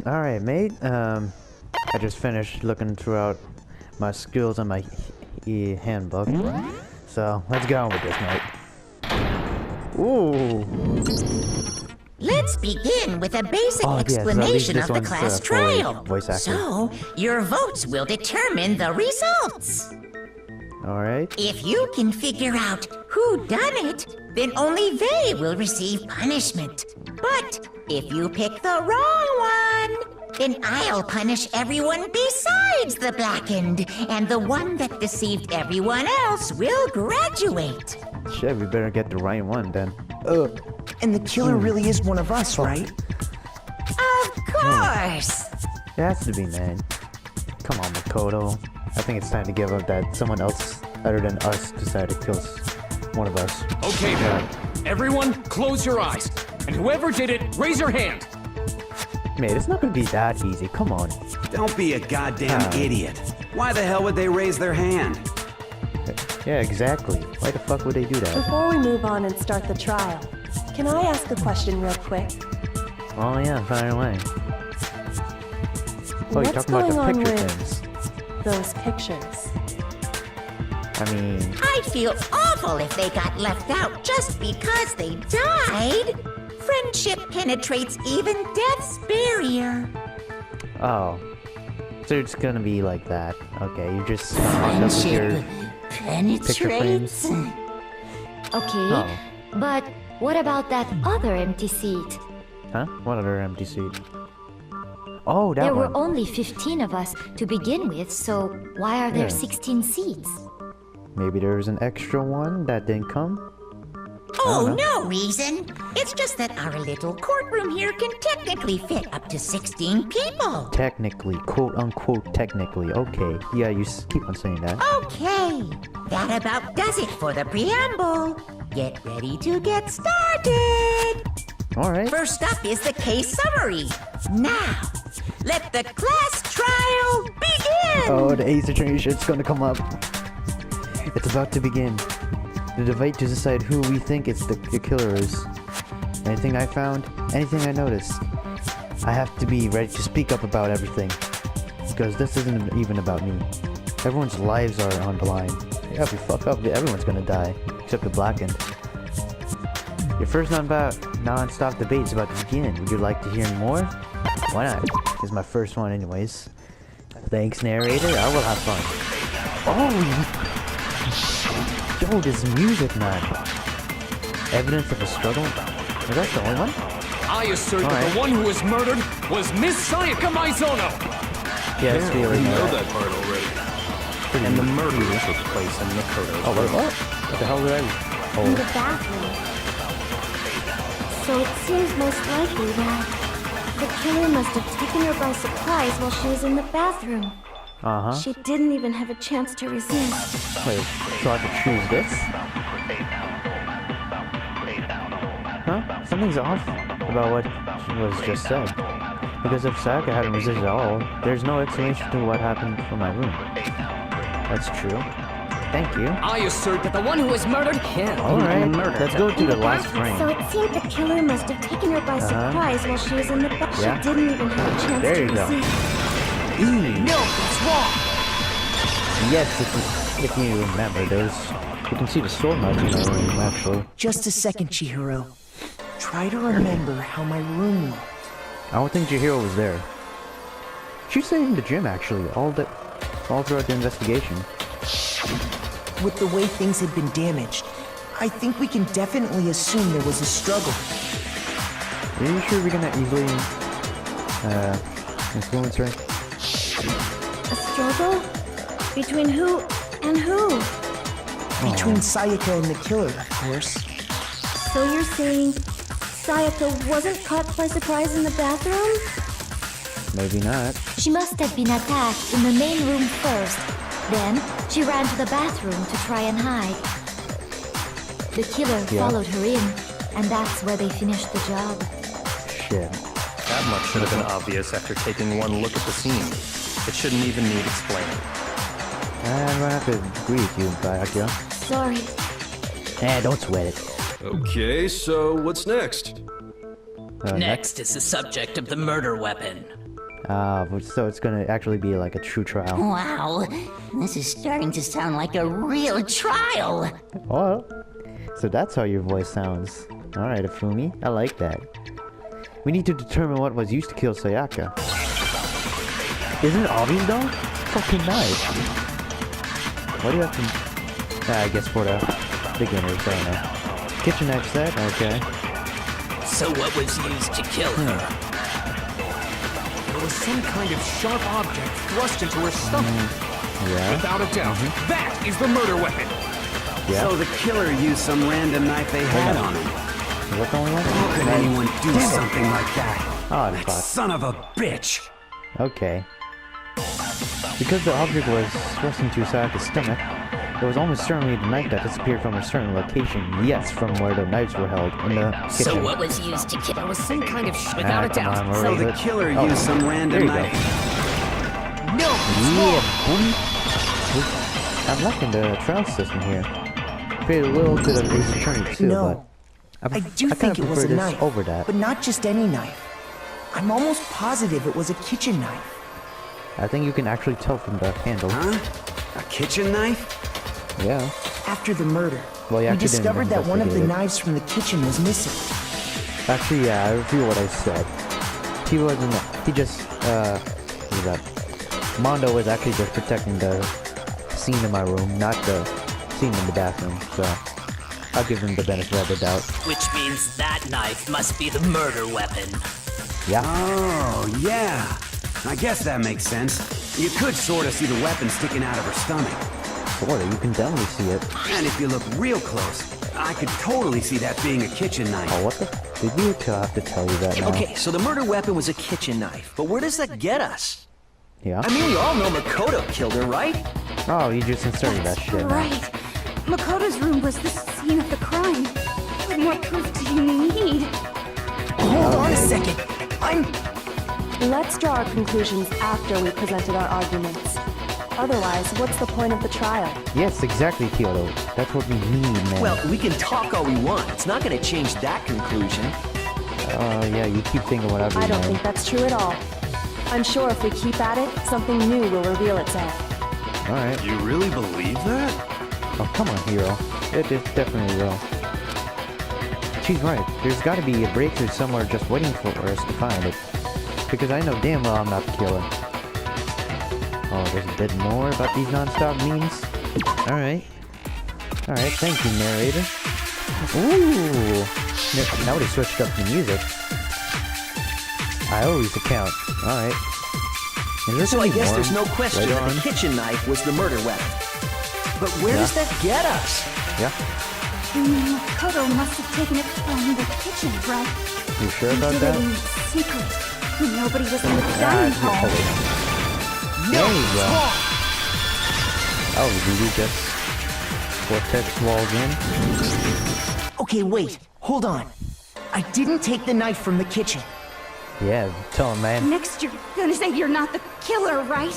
Alright, mate. I just finished looking throughout my skills on my handbook. So, let's get on with this, mate. Ooh! Let's begin with a basic Oh, yes, explanation this of the one's, class for trial. voice acting. So, your votes will determine the results. Alright. If you can figure out who done it, then only they will receive punishment. But if you pick the wrong one, then I'll punish everyone besides the blackened, and the one that deceived everyone else will graduate. Shit, we better get the right one then. And the killer really is one of us, right? Of course! It has to be, man. Come on, Makoto. I think it's time to give up that someone else other than us decided to kill one of us. Okay, then. Everyone, close your eyes. And whoever did it, raise your hand. Mate, it's not gonna be that easy. Come on. Don't be a goddamn idiot. Why the hell would they raise their hand? Yeah, exactly. Why the fuck would they do that? Before we move on and start the trial, can I ask a question real quick? Oh yeah, fire away. Oh, you're What's talking about going the on picture with things. those pictures? I mean... I'd feel awful if they got left out just because they died. Friendship penetrates even death's barrier. Oh. So it's gonna be like that. Okay, you just locked up with your picture frames. Okay, Oh. but what about that other empty seat? Huh? What other empty seat? Oh, that There one. were only 15 of us to begin with, so why are there Yeah. 16 seats? Maybe there was an extra one that didn't come? Oh, no reason. It's just that our little courtroom here can technically fit up to 16 people. Technically, quote unquote technically. Okay, yeah, you keep on saying that. Okay, that about does it for the preamble. Get ready to get started. Alright. First up is the case summary. Now, let the class trial begin. Oh, the Ace Attorney shit's gonna come up. It's about to begin. The debate to decide who we think is the killer is. Anything I found, anything I noticed. I have to be ready to speak up about everything. Because this isn't even about me. Everyone's lives are on the line. Yeah, if we fuck up, everyone's gonna die. Except the blackened. Your first non-stop debate is about to begin. Would you like to hear more? Why not? This is my first one anyways. Thanks, narrator. I will have fun. Oh! Yo, this music, man. Evidence of a struggle? Was that the only one? I assert that the one who was murdered was Miss Sayaka Maizono. Yeah, it's feeling that part already. And the murder took place in Makoto's Oh, room. what the hell did I... In Oh, the bathroom. So it seems most likely that the killer must have taken her by surprise while she was in the bathroom. uh-huh. She didn't even have a chance to resist. Wait, so I could choose this? Huh? Something's off about what was just said. Because if Sayaka hadn't resisted at all, there's no explanation to what happened from my room. That's true. Thank you. I assert that the one who was murdered can't Alright, murder. let's go to the last frame. So it seemed the killer must have taken her by surprise while she was in the bathroom. Yeah. She didn't even have a chance There to you go. resist. No, that's wrong. Yes, if you remember, you can see the sword marks in my room, actually. Just a second, Chihiro. Try to remember how my room looked. I don't think Chihiro was there. She stayed in the gym, actually, all throughout the investigation. With the way things had been damaged, I think we can definitely assume there was a struggle. Are you sure we're gonna easily influence her? A struggle? Between who and who? Between Sayaka and the killer, of course. So you're saying Sayaka wasn't caught by surprise in the bathroom? Maybe not. She must have been attacked in the main room first. Then, she ran to the bathroom to try and hide. The killer followed her in, and that's where they finished the job. Shit. That much should have been obvious after taking one look at the scene. It shouldn't even need explaining. I'm gonna have to agree with you, Sayaka. Sorry. Don't sweat it. Okay, so what's next? Next is the subject of the murder weapon. So it's gonna actually be like a true trial. Wow, this is starting to sound like a real trial. Oh, so that's how your voice sounds. Alright, Afumi, I like that. We need to determine what was used to kill Sayaka. Isn't it obvious though? Fucking knife. Why do you have to... I guess for the beginners, I don't know. Kitchen knife set, okay. So what was used to kill her? There was some kind of sharp object thrust into her stomach. Yeah. Without a doubt, that is the murder weapon. Yeah. So the killer used some random knife they had on him. Is that the only one? How could anyone do something like that? Oh, That fuck. son of a bitch! Okay. Because the object was thrust into Sayaka's stomach, it was almost certainly the knife that disappeared from a certain location. Yes, from where the knives were held in the kitchen. So what was used to kill? There was some kind of Without a come doubt. on, where So is the it? killer Oh, used some there random you go. knife. No, Yeah, boy. I'm liking the trial system here. Paid a little to the Ace Attorney too, No. but I do kinda think it was prefer a this knife, over that. but not just any knife. I'm almost positive it was a kitchen knife. I think you can actually tell from the handle. Huh? A kitchen knife? Yeah. After the murder, Well, you we actually didn't discovered that one of the investigate it. knives from the kitchen was missing. Actually, yeah, I repeat what I said. He wasn't. He just. What was that? Mondo was actually just protecting the scene in my room, not the scene in the bathroom. So I'll give him the benefit of the doubt. which means that knife must be the murder weapon. Yeah. Oh, yeah. I guess that makes sense. You could sort of see the weapon sticking out of her stomach. Sorta. You can definitely see it. And if you look real close, I could totally see that being a kitchen knife. Oh, what the? Did we have to tell you that now? Okay, so the murder weapon was a kitchen knife, but where does that get us? Yeah. I mean, we all know Makoto killed her, right? Oh, you just inserted that shit. now. Right. Makoto's room was the scene of the crime. What more proof do you need? Hold on a second. Let's draw our conclusions after we presented our arguments. Otherwise, what's the point of the trial? Yes, exactly, Kyoto. That's what we need, man. Well, we can talk all we want. It's not going to change that conclusion. Yeah, you keep thinking whatever. I don't man. think that's true at all. I'm sure if we keep at it, something new will reveal itself. All right. You really believe that? Oh, come on, Hero. It definitely will. She's right. There's got to be a breakthrough somewhere just waiting for us to find it. Because I know damn well I'm not the killer. Oh, there's a bit more about these non-stop memes. Alright. Alright, thank you, narrator. Ooh! Now they switched up the music. I always account. Alright. So I guess there's no question that the kitchen knife was the murder weapon. But where does that get us? Yeah. Makoto must have taken it from the kitchen, right? You sure He about did that? it in secret. Nobody was in the Ah, dining it's hall. Makoto. There you go. Oh, did you just vortex walls in? Okay, wait. Hold on. I didn't take the knife from the kitchen. Yeah, tell him, man. Next, you're gonna say you're not the killer, right?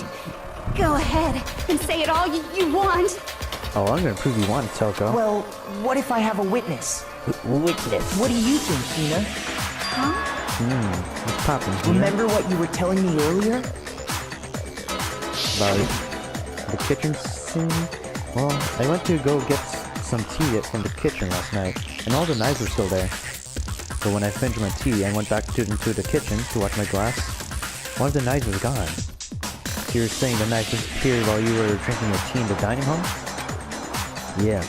Go ahead and say it all you want. Oh, I'm gonna prove you want it, Toko. Well, what if I have a witness? Witness. What do you think, Hina? What's poppin'? Hina? Remember what you were telling me earlier? About the kitchen scene? Well, I went to go get some tea from the kitchen last night, and all the knives were still there. But when I finished my tea, I went back into the kitchen to wash my glass. One of the knives was gone. So you're saying the knife disappeared while you were drinking your tea in the dining hall? Yeah.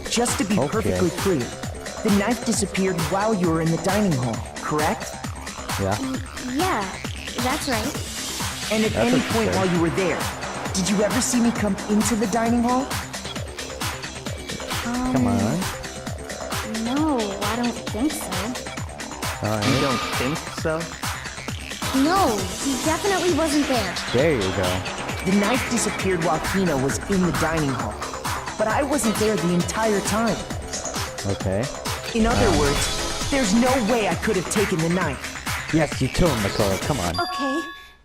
Just to be Okay. perfectly clear, the knife disappeared while you were in the dining hall, correct? Yeah. Yeah, that's right. And at That's any what point you said. while you were there, did you ever see me come into the dining hall? Come on. No, I don't think so. You Alright. don't think so? No, he definitely wasn't there. There you go. The knife disappeared while Hina was in the dining hall. But I wasn't there the entire time. Okay. In other words, there's no way I could have taken the knife. Yes, you told him, Makoto. Come on. Okay,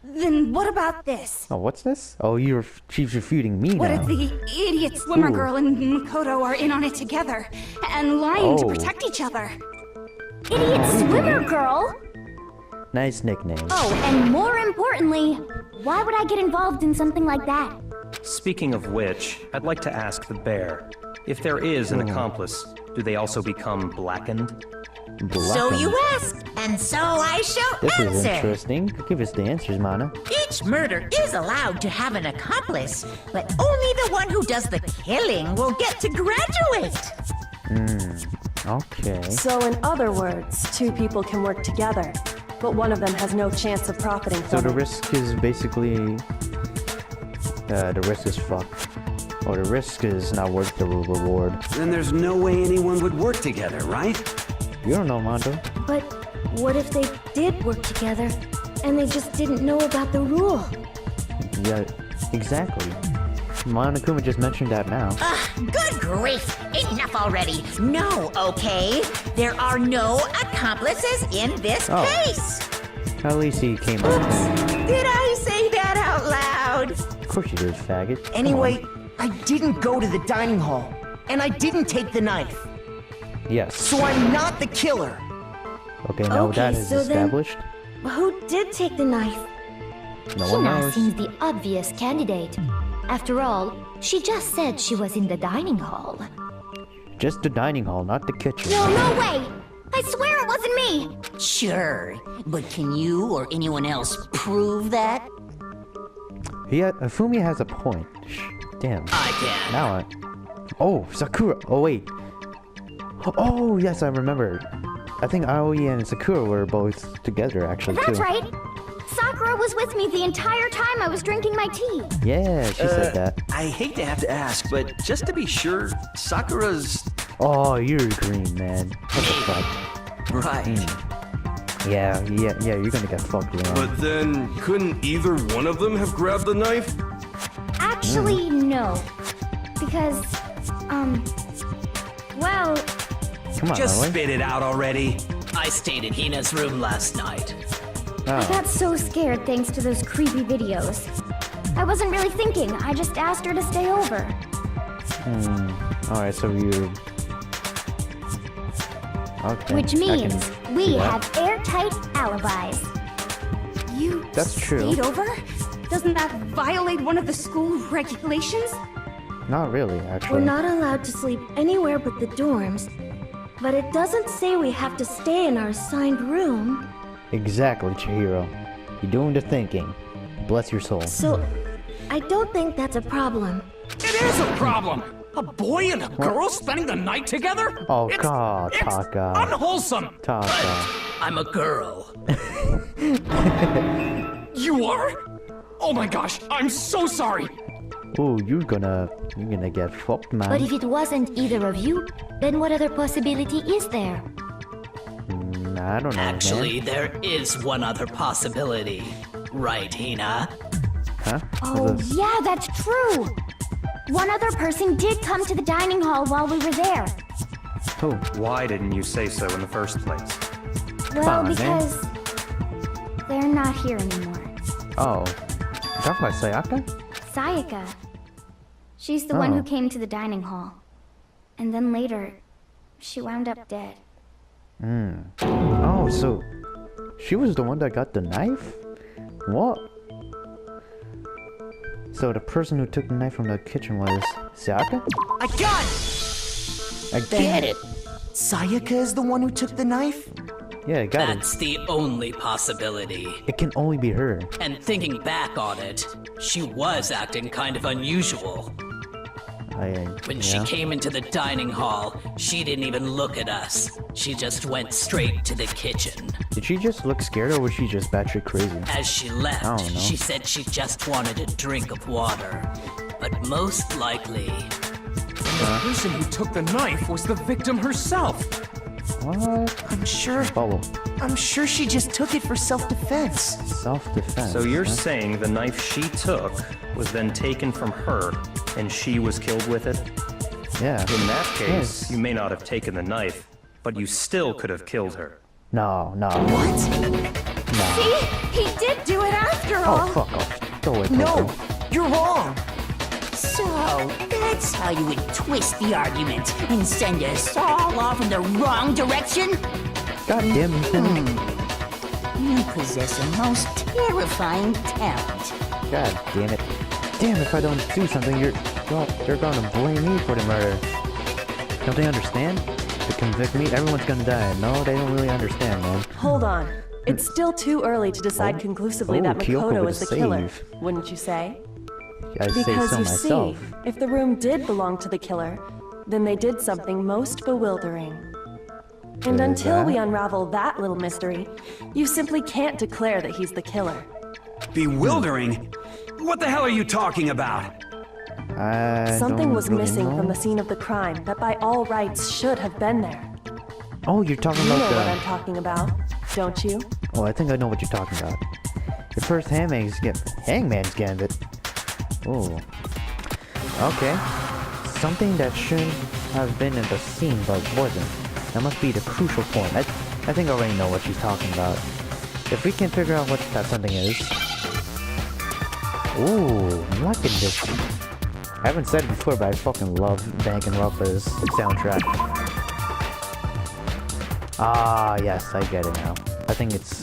then what about this? Oh, what's this? Oh, she's refuting me What now. if the idiot swimmer Ooh. girl and Makoto are in on it together and lying to Oh. protect each other? Idiot swimmer girl! Nice nickname. Oh, and more importantly, why would I get involved in something like that? Speaking of which, I'd like to ask the bear, if there is an accomplice, do they also become blackened? So you ask, and so I shall This answer. is interesting. Give us the answers, Mana. Each murder is allowed to have an accomplice, but only the one who does the killing will get to graduate. Okay. So in other words, two people can work together, but one of them has no chance of profiting So from the it. risk is basically... the risk is fucked. Or the risk is not worth the reward. Then there's no way anyone would work together, right? You don't know, Mondo. But what if they did work together, and they just didn't know about the rule? Yeah, exactly. Monokuma just mentioned that now. Good grief! Enough already! No, okay? There are no accomplices in this Oh. case! At least he came up. Did I say that out loud? Of course you did, faggot. Come Anyway, on. I didn't go to the dining hall, and I didn't take the knife, Yes. so I'm not the killer. Okay, now Okay, that is so then- established. Who did take the knife? No one Hina knows. seems the obvious candidate. After all, she just said she was in the dining hall. Just the dining hall, not the kitchen. No, no way! I swear it wasn't me! Sure, but can you or anyone else prove that? Fumi has a point. Damn. I can. Now I... Oh, Sakura! Oh, wait. Oh, yes, I remember. I think Aoi and Sakura were both together, actually, That's too. right! Sakura was with me the entire time I was drinking my tea. Yeah, she said that. I hate to have to ask, but just to be sure, Sakura's... Oh, you're green, man. What the fuck? Right. Yeah, you're gonna get fucked, Leon. But then, couldn't either one of them have grabbed the knife? Actually, no. Because, well, Come on, Just Aoi. spit it out already. I stayed in Hina's room last night. I Oh. got so scared thanks to those creepy videos. I wasn't really thinking, I just asked her to stay over. Alright, so you... Okay. Which I means can we do that. have airtight alibis. You That's true. stayed over? Doesn't that violate one of the school regulations? Not really, actually. We're not allowed to sleep anywhere but the dorms, but it doesn't say we have to stay in our assigned room. Exactly, Chihiro. You're doing the thinking. Bless your soul. So, I don't think that's a problem. It is a problem! A boy and a girl spending the night together? Oh, It's- God, it's Taka. unwholesome! Taka. I'm a girl. You are? Oh my gosh, I'm so sorry! Ooh, you're gonna get fucked, man. But if it wasn't either of you, then what other possibility is there? I don't know, Actually, man. there is one other possibility. Right, Hina? Huh? Oh, What's this? yeah, that's true! One other person did come to the dining hall while we were there. Who? Why didn't you say so in the first place? Well, on, man. because they're not here anymore. Oh. You talking about Sayaka? Sayaka. She's the one Oh. who came to the dining hall. And then later, she wound up dead. Oh, so... She was the one that got the knife? What? So the person who took the knife from the kitchen was Sayaka? I got it! I get it! Sayaka is the one who took the knife? Yeah, I got it. That's the only possibility. It can only be her. And thinking back on it, she was acting kind of unusual. When she yeah. came into the dining hall, she didn't even look at us. She just went straight to the kitchen. Did she just look scared or was she just batshit crazy? As she I left, don't know. she said she just wanted a drink of water. But most likely, The person who took the knife was the victim herself! What? I'm sure she just took it for self-defense. Self-defense. So you're huh? saying the knife she took was then taken from her, and she was killed with it? Yeah. In that case, Yes. you may not have taken the knife, but you still could have killed her. No. What? See? He did do it after Oh, all! fuck off. Go away, No, Coco. you're wrong. So, that's how you would twist the argument and send us all off in the wrong direction? God damn it. You possess a most terrifying talent. God damn it. Damn, if I don't do something, they're gonna blame me for the murder. Don't they understand? To convict me, everyone's gonna die. No, they don't really understand, man. Hold on. It's still too early to decide conclusively that Kyoko Makoto with is a the killer, save. wouldn't you say? I say Because so you myself. see, if the room did belong to the killer, then they did something most bewildering. And Is until that? we unravel that little mystery, you simply can't declare that he's the killer. Bewildering? What the hell are you talking about? Something don't was really missing know. from the scene of the crime that by all rights should have been there. Oh, you're talking You know about what the... I'm talking about, don't you? Oh, I think I know what you're talking about. The first Hangman's Gambit. Oh. Okay. Something that shouldn't have been in the scene but wasn't. That must be the crucial point. I think I already know what she's talking about. If we can figure out what that something is... Ooh, I'm liking this. I haven't said it before, but I fucking love Danganronpa's soundtrack. Ah, yes, I get it now. I think it's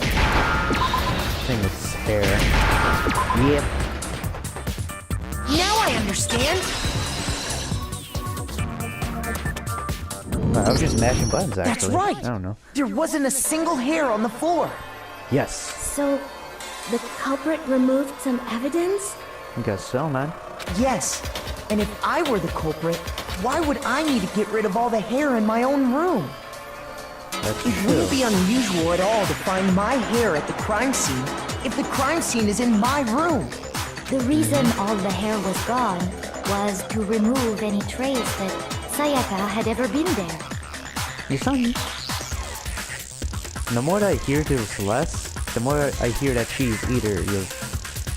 hair. Yep. Now I understand. I was just mashing buttons, actually. That's right. I don't know. There wasn't a single hair on the floor. Yes. So, the culprit removed some evidence? I guess so, man. Yes. And if I were the culprit, why would I need to get rid of all the hair in my own room? That's It true. wouldn't be unusual at all to find my hair at the crime scene if the crime scene is in my room. The reason all the hair was gone was to remove any trace that Sayaka had ever been there. You sound... The more that I hear to Celeste, the more I hear that she's either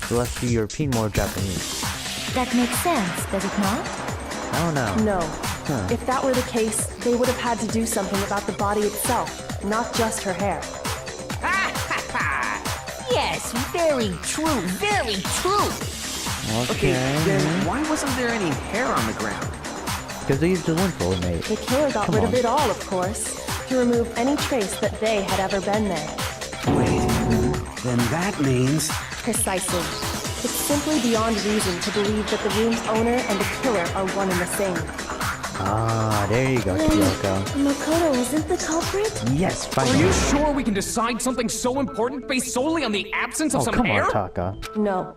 Celeste European or Japanese. That makes sense, does it not? I don't know. No. If that were the case, they would have had to do something about the body itself, not just her hair. Yes, very true, very true. Okay. Then why wasn't there any hair on the ground? Because they used the windfall, mate. The killer got Come rid on. of it all, of course, to remove any trace that they had ever been there. Wait, then that means... Precisely. It's simply beyond reason to believe that the room's owner and the killer are one and the same. Ah, there you go, Then Kyoko. Makoto isn't the culprit? Yes, Are finally. you sure we can decide something so important based solely on the absence of Oh, some come hair? on, Taka. No.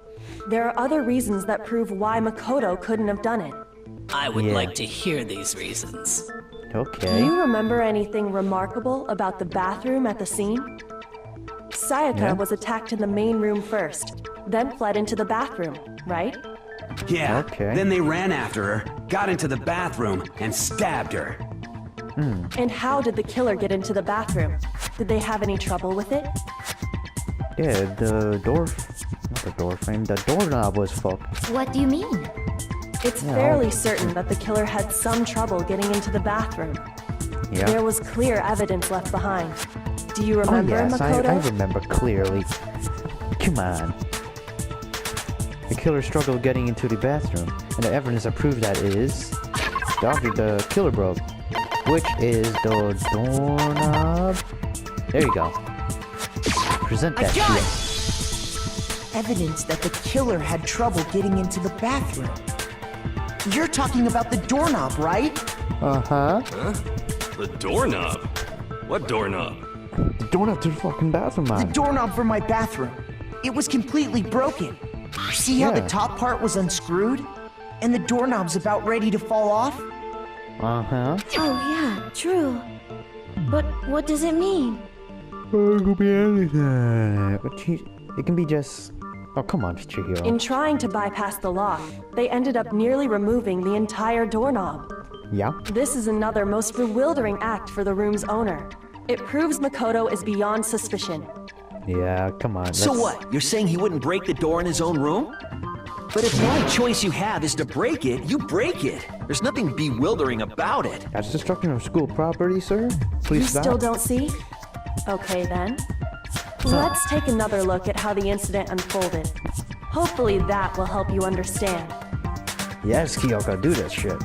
There are other reasons that prove why Makoto couldn't have done it. I would Yeah. like to hear these reasons. Do Okay. you remember anything remarkable about the bathroom at the scene? Sayaka Yeah. was attacked in the main room first, then fled into the bathroom, right? Yeah, Okay. then they ran after her, got into the bathroom, and stabbed her. And how did the killer get into the bathroom? Did they have any trouble with it? Yeah, the door... Not the door frame, the doorknob was fucked. What do you mean? It's Yeah. fairly certain that the killer had some trouble getting into the bathroom. Yeah. There was clear evidence left behind. Do you Oh remember, yes, Makoto? I remember clearly. Come on. The killer struggled getting into the bathroom, and the evidence that proved that is... the killer broke. Which is the doorknob? There you go. Present that I got shit. Evidence that the killer had trouble getting into the bathroom. You're talking about the doorknob, right? Uh-huh. Huh? The doorknob? What doorknob? The doorknob to the fucking bathroom, The man. doorknob for my bathroom. It was completely broken. See how the Yeah. top part was unscrewed? And the doorknob's about ready to fall off? Uh-huh. Oh yeah, true. But what does it mean? It could be anything. It can be just... Oh, come on, Chihiro. In trying to bypass the lock, they ended up nearly removing the entire doorknob. Yeah? This is another most bewildering act for the room's owner. It proves Makoto is beyond suspicion. Yeah, come on. So let's- what? You're saying he wouldn't break the door in his own room? But if the only choice you have is to break it, you break it. There's nothing bewildering about it. That's destruction of school property, sir? Please You stop. still don't see? Okay then. Let's take another look at how the incident unfolded. Hopefully that will help you understand. Yes, Kyoko, do that shit.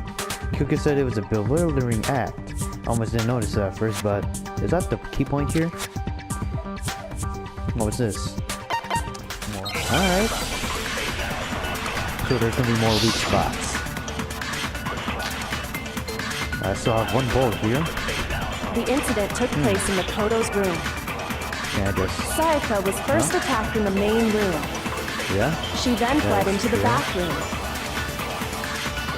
Kuka said it was a bewildering act. Almost didn't notice it at first, but Is that the key point here? What's this? Alright. So there's gonna be more weak spots. I still have one bullet here. The incident took place in Makoto's room. Yeah, I guess. Sayaka was first attacked in the main room. Yeah? She then fled into the bathroom.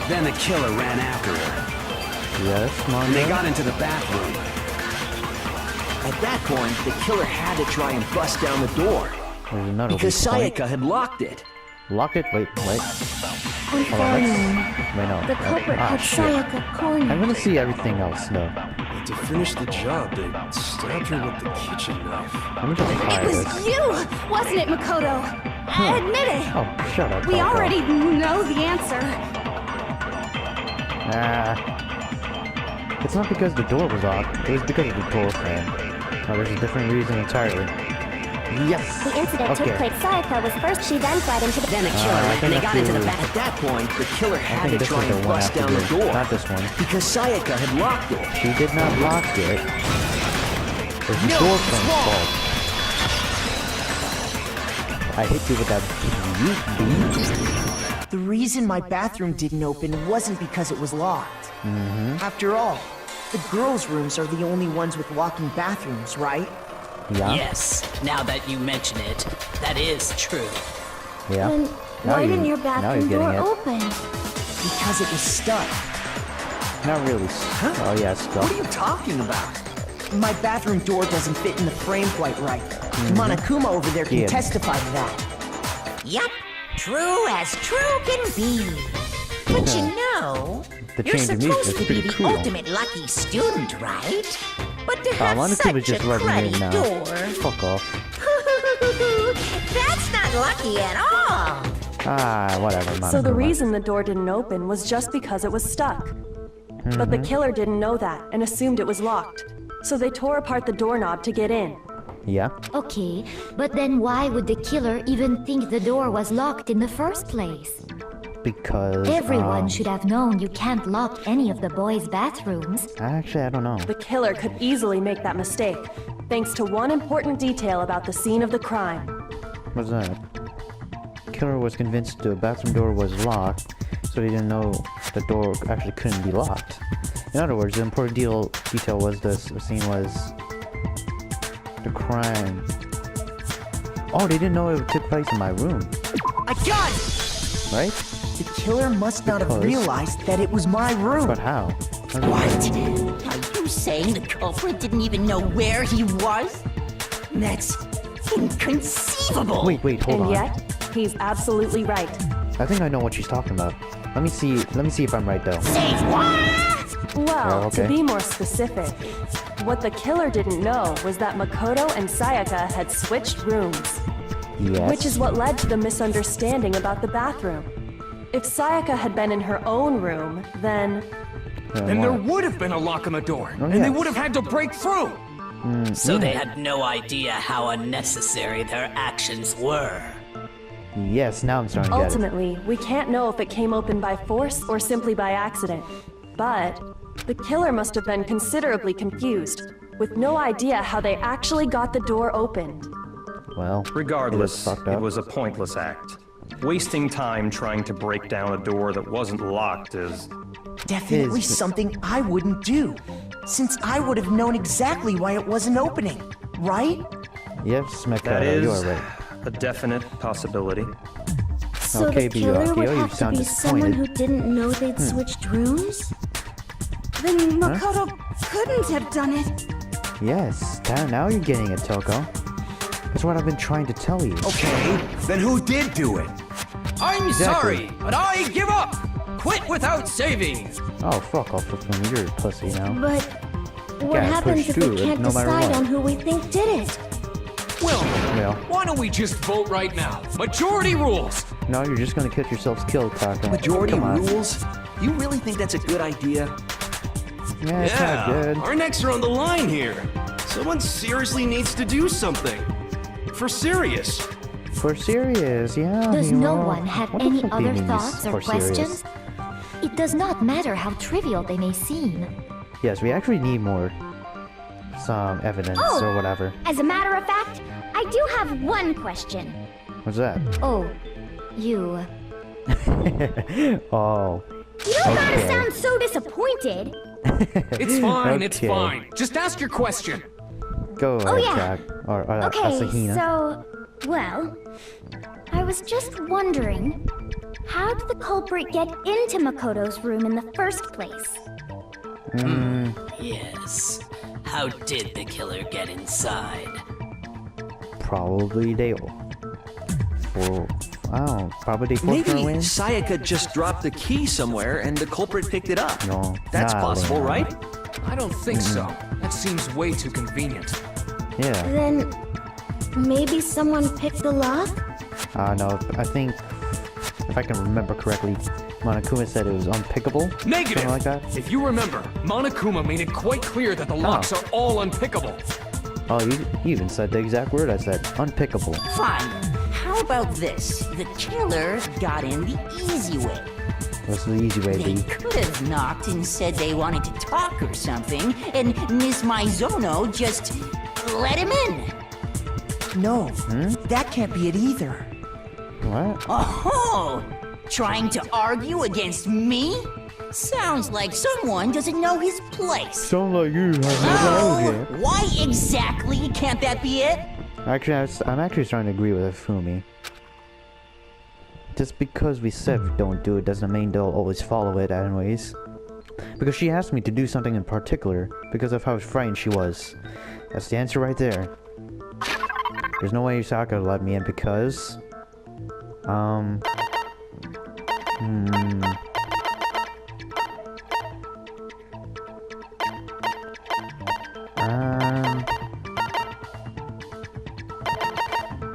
Then the killer ran after her. Yes, come on. And they got into the bathroom. At that point, the killer had to try and bust down the door. There's another Because weak point. Sayaka had locked it. Lock it? Wait. Hold on, wait, no. The culprit had shit. Sayaka cornered. I'm gonna see everything else, though. To finish the job, they stabbed her with the kitchen knife. Let me just fire It was this. you, wasn't it, Makoto? Admit it. Oh, shut up. We Falco. already know the answer. It's not because the door was locked. It was because of the door frame. Oh, there's a different reason entirely. Yes! The incident took Okay. place. Sayaka was first. She then fled into the. Then the killer, I and think they I got have into the to- bath. At that point, the killer I had think to this try is the and one I bust have to down the do. door. Not this one. Because Sayaka had locked it. She did not lock it. It was the No, door it's frame's wrong. fault. I hit you with that beat. The reason my bathroom didn't open wasn't because it was locked. After all, the girls' rooms are the only ones with walking bathrooms, right? Yeah. Yes, now that you mention it, that is true. Yeah. Then Now why you- didn't your now bathroom you're door getting it. open? Because it was stuck. Not really. Oh, yeah, stuff. What are you talking about? My bathroom door doesn't fit in the frame quite right. Monokuma over there can Yeah. testify to that. Yup, true as true can be. But you know, The you're change of music supposed is to be pretty the cool. ultimate lucky student, right? But to have Monokuma's such a just letting me in cruddy now. door, Fuck off. that's not lucky at all. Ah, whatever, man. So the reason the door didn't open was just because it was stuck. But the killer didn't know that and assumed it was locked. So they tore apart the doorknob to get in. Yeah. Okay, but then why would the killer even think the door was locked in the first place? Because Everyone should have known you can't lock any of the boys' bathrooms. Actually, I don't know. The killer could easily make that mistake, thanks to one important detail about the scene of the crime. What's that? Killer was convinced the bathroom door was locked, so he didn't know the door actually couldn't be locked. In other words, the important detail was the scene was the crime. Oh, they didn't know it took place in my room, I got it! right? The killer must not have Because- realized that it was my room. But how? What? Are you saying the culprit didn't even know where he was? That's inconceivable. Wait, hold And on. yet, he's absolutely right. I think I know what she's talking about. Let me see if I'm right though. Say what? Well, Oh, okay. to be more specific, what the killer didn't know was that Makoto and Sayaka had switched rooms, Yes. which is what led to the misunderstanding about the bathroom. If Sayaka had been in her own room, then Then there would have been a lock on the door, Oh, and they yes. would have had to break through. So they had no idea how unnecessary their actions were. Yes, now I'm starting to get it. ultimately, we can't know if it came open by force or simply by accident. But the killer must have been considerably confused, with no idea how they actually got the door opened. Well, Regardless, it is fucked up. it was a pointless act. Wasting time trying to break down a door that wasn't locked is... Definitely something I wouldn't do, since I would have known exactly why it wasn't opening, right? Yes, That Makoto, you is are right. a definite possibility. So Okay, the killer Byakuya, would you have to sound be someone disappointed. who didn't know they'd switched rooms? Then Makoto couldn't have done it. Yes, now you're getting it, Toko. That's what I've been trying to tell you. Okay, then who did do it? I'm Exactly. sorry, but I give up. Quit without saving. Oh, fuck off with me. You're a pussy now. But what gotta happens push if through we it can't no matter decide what. on who we think did it? Well, Well, why don't we just vote right now? Majority rules. no, you're just gonna get yourselves killed, Taka. Majority Come on. rules? You really think that's a good idea? Yeah, it's not good. Our necks are on the line here. Someone seriously needs to do something. For serious. For serious, yeah. Does you no know. one have What the any fuck do you other mean thoughts or for serious? questions? It does not matter how trivial they may seem. Yes, we actually need more some evidence or whatever. As a matter of fact, I do have one question. What's that? Oh, you. Oh. You don't gotta sound so disappointed. It's fine, it's Okay. fine. Just ask your question. Go ahead, yeah. Jack. Or Okay, Asahina. so, well, I was just wondering, how did the culprit get into Makoto's room in the first place? Yes. How did the killer get inside? Probably Dale. Or, I don't know, probably they forced her Maybe in? Sayaka just dropped the key somewhere and the culprit picked it up. No. That's nah, possible, Lena. right? I don't think so. That seems way too convenient. Yeah. Then, maybe someone picked the lock? No, I think, if I can remember correctly, Monokuma said it was unpickable. Negative! Something like that. If you remember, Monokuma made it quite clear that the locks are all unpickable. Oh, you even said the exact word I said. Unpickable. Fine. How about this? The killer got in the easy way. What's the easy way, They B? could have knocked and said they wanted to talk or something, and Miss Maizono just let him in. No, that can't be it either. What? Oh, trying to argue against me? Sounds like someone doesn't know his place. Sound like you have Oh, why exactly can't that be it? Actually, I'm actually starting to agree with Fumi. Just because we said don't do it doesn't mean they'll always follow it anyways. Because she asked me to do something in particular because of how frightened she was. That's the answer right there. There's no way Sayaka will let me in because...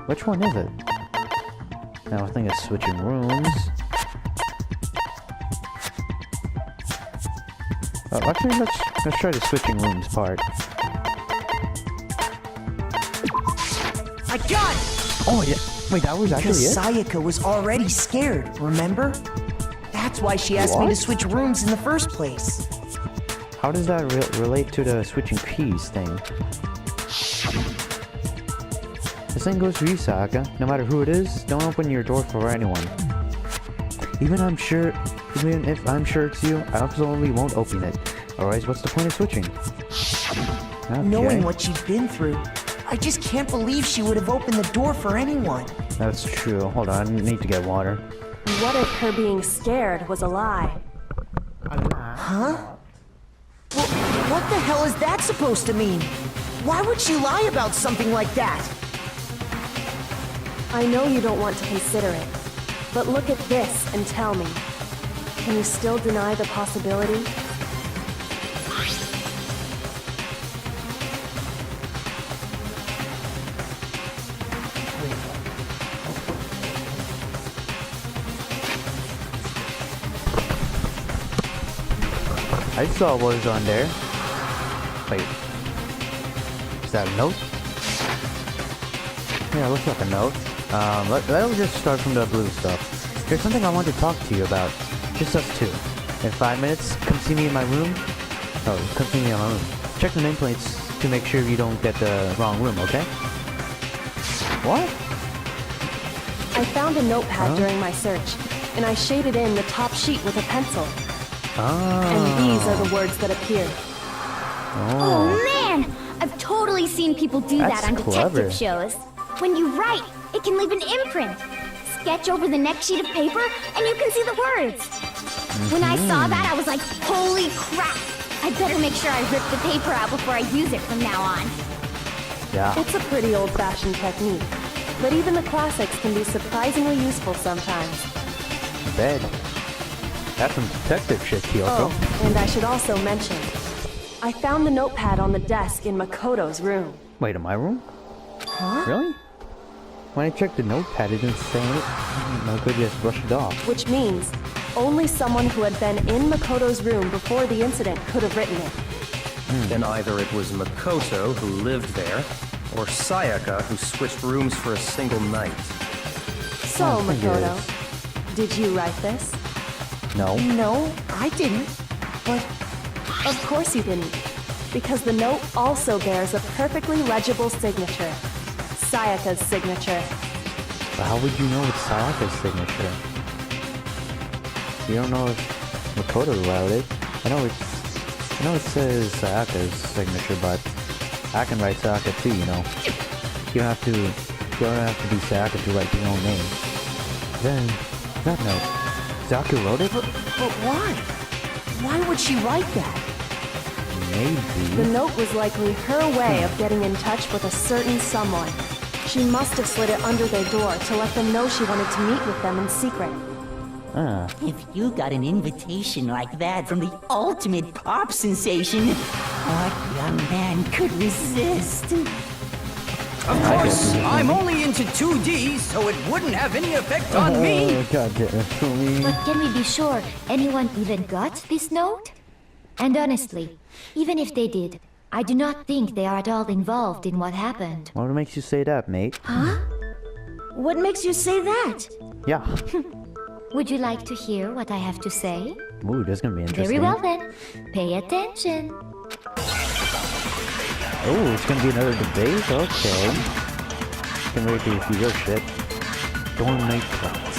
Which one is it? Now I think it's switching rooms. Oh, actually, let's try the switching rooms part. I got it! Oh yeah, wait, that was actually Because it? Sayaka was already scared, remember? That's why she asked me to What? switch rooms in the first place. How does that relate to the switching keys thing? The same goes for you, Sayaka. No matter who it is, don't open your door for anyone. Even if I'm sure it's you, I absolutely won't open it. Otherwise, what's the point of switching? Okay. Knowing what she'd been through, I just can't believe she would have opened the door for anyone. That's true. Hold on, I need to get water. What if her being scared was a lie? Huh? Well, what the hell is that supposed to mean? Why would she lie about something like that? I know you don't want to consider it, but look at this and tell me. Can you still deny the possibility? I saw what was on there. Wait. Is that a note? Yeah, looks like a note. Let's just start from the blue stuff. There's something I want to talk to you about. Just us two. In 5 minutes, come see me in my room. Oh, come see me in my room. Check the nameplates to make sure you don't get the wrong room, okay? What? I found a notepad during my search, and I shaded in the top sheet with a pencil. And these are the words that appeared. Oh man! I've totally seen people do That's that on clever. detective shows. When you write, it can leave an imprint. Sketch over the next sheet of paper, and you can see the words. When I saw that, I was like, holy crap! I better make sure I rip the paper out before I use it from now on. Yeah. It's a pretty old-fashioned technique, but even the classics can be surprisingly useful sometimes. Bed. That's some detective shit, Kyoko. Oh, and I should also mention, I found the notepad on the desk in Makoto's room. Wait, in my room? Huh? Really? When I checked the notepad, it didn't say it. I could just brush it off. Which means, only someone who had been in Makoto's room before the incident could have written it. Then either it was Makoto who lived there, or Sayaka who switched rooms for a single night. So, I think it Makoto, did you write this? No. No, I didn't. But Of course you didn't. Because the note also bears a perfectly legible signature. Sayaka's signature. But how would you know it's Sayaka's signature? You don't know if Makoto wrote it. I know it says Sayaka's signature, but I can write Sayaka too, you know. You don't have to be Sayaka to write your own name. Then, that note. Sayaka wrote it? But why? Why would she write that? Maybe. The note was likely her way of getting in touch with a certain someone. She must have slid it under their door to let them know she wanted to meet with them in secret. If you got an invitation like that from the ultimate pop sensation, what young man could resist? Of course, I'm only into 2D, so it wouldn't have any effect on me. God damn it, for me. But can we be sure anyone even got this note? And honestly, even if they did, I do not think they are at all involved in what happened. What makes you say that, mate? Huh? What makes you say that? Yeah. Would you like to hear what I have to say? Ooh, that's gonna be interesting. Very well then. Pay attention. Oh, it's gonna be another debate? Okay. Can't wait to see your shit. Dorm night class.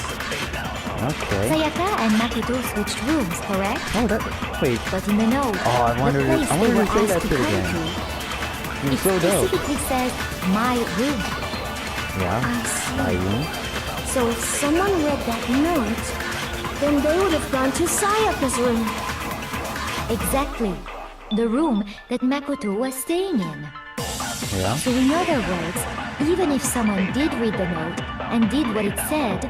Okay. Sayaka and Makoto switched rooms, correct? Oh, that... Wait. But in the note, Oh, I wanted to say that shit again. It so dope. specifically says, my room. Yeah. I see. My room. So if someone read that note, then they would have gone to Sayaka's room. Exactly. The room that Makoto was staying in. Yeah. So in other words, even if someone did read the note and did what it said,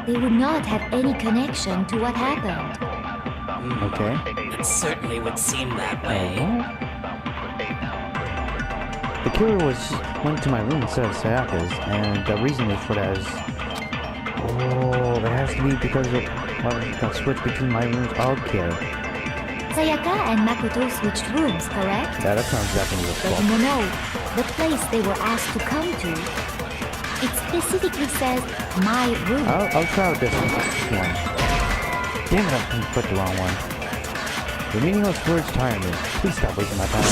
they would not have any connection to what happened. Okay. It certainly would seem that way. The killer went to my room instead of Sayaka's, and the reason for that is... Oh, that has to be because it got switched between my rooms. Okay. Sayaka and Makoto switched rooms, correct? Yeah, that sounds definitely the But fault. in the note, the place they were asked to come to, it specifically says, my room. I'll try with this one. Damn it, I put the wrong one. The meaningless words tire me. Please stop wasting my time.